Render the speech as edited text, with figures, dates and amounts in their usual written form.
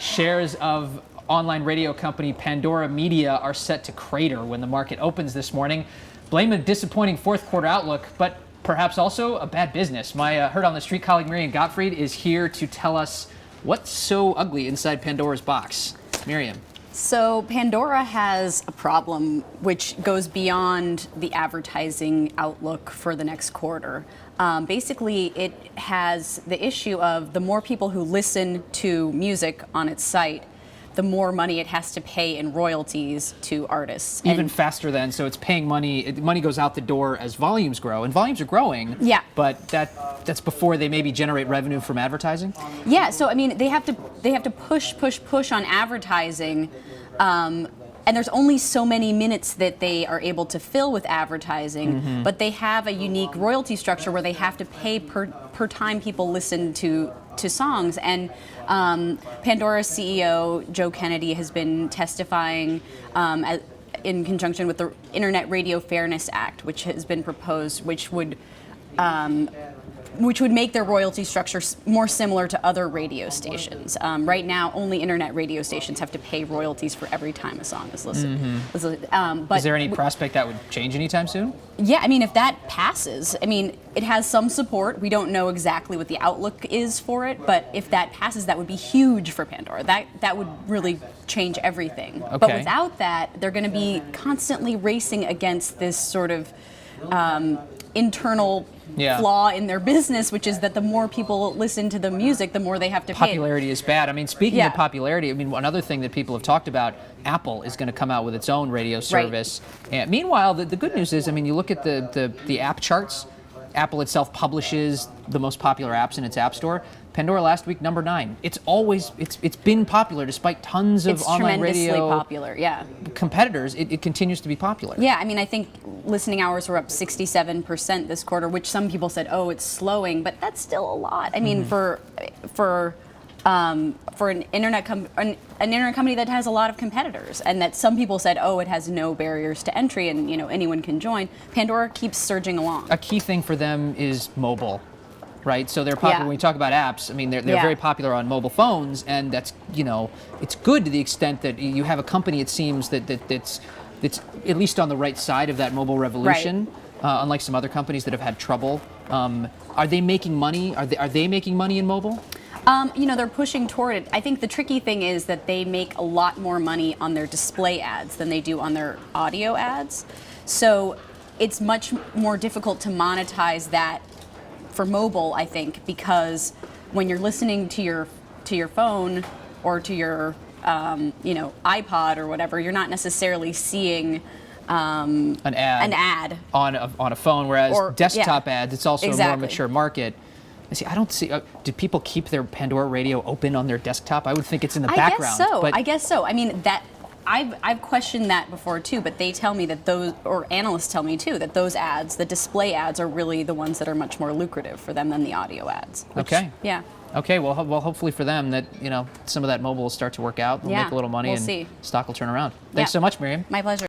Shares of online radio company Pandora Media are set to crater when the market opens this morning. Blame a disappointing fourth quarter outlook, but perhaps also a bad business. My Heard on the Street colleague Miriam Gottfried is here to tell us what's so ugly inside Pandora's box. Miriam. So Pandora has a problem which goes beyond the advertising outlook for the next quarter. Basically, it has the issue of the more people who listen to music on its site, the more money it has to pay in royalties to artists. Even faster then, so it's paying money, money goes out the door as volumes grow, and volumes are growing, yeah. But that's before they maybe generate revenue from advertising? Yeah, so I mean, they have to push on advertising, and there's only so many minutes that they are able to fill with advertising, but they have a unique royalty structure where they have to pay per time people listen to songs. And Pandora's CEO, Joe Kennedy, has been testifying in conjunction with the Internet Radio Fairness Act, which has been proposed, which would make their royalty structure more similar to other radio stations. Right now, only internet radio stations have to pay royalties for every time a song is listened. But is there any prospect that would change anytime soon? Yeah, I mean, if that passes, I mean, it has some support. We don't know exactly what the outlook is for it, but if that passes, that would be huge for Pandora. That would really change everything. Okay. But without that, they're going to be constantly racing against this sort of internal flaw in their business, which is that the more people listen to the music, the more they have to pay. Popularity is bad. I mean, speaking of popularity, I mean, another thing that people have talked about, Apple is going to come out with its own radio service. Right. And meanwhile, the good news is, I mean, you look at the app charts, Apple itself publishes the most popular apps in its app store. Pandora last week, number 9. It's been popular despite tons of online radio. It's tremendously popular, yeah. Competitors. It continues to be popular. Yeah, I mean, I think listening hours were up 67% this quarter, which some people said, oh, it's slowing, but that's still a lot. I mean, for an internet company that has a lot of competitors, and that some people said, oh, it has no barriers to entry, and anyone can join. Pandora keeps surging along. A key thing for them is mobile. Right, so they're popular. When we talk about apps, I mean, they're very popular on mobile phones, and that's it's good to the extent that you have a company. It seems that's at least on the right side of that mobile revolution, unlike some other companies that have had trouble. Are they making money? Are they making money in mobile? They're pushing toward it. I think the tricky thing is that they make a lot more money on their display ads than they do on their audio ads. So it's much more difficult to monetize that for mobile, I think, because when you're listening to your phone or to your iPod or whatever, you're not necessarily seeing an ad on a phone, whereas desktop ads, it's also a more mature market. See, I don't see. Do people keep their Pandora radio open on their desktop? I would think it's in the background. I guess so. I mean, I've questioned that before too, but they tell me that or analysts tell me too, that those ads, the display ads, are really the ones that are much more lucrative for them than the audio ads. Okay. Yeah. Okay. Well, hopefully for them that some of that mobile will start to work out. They'll make a little money, and stock will turn around. Thanks so much, Miriam. My pleasure.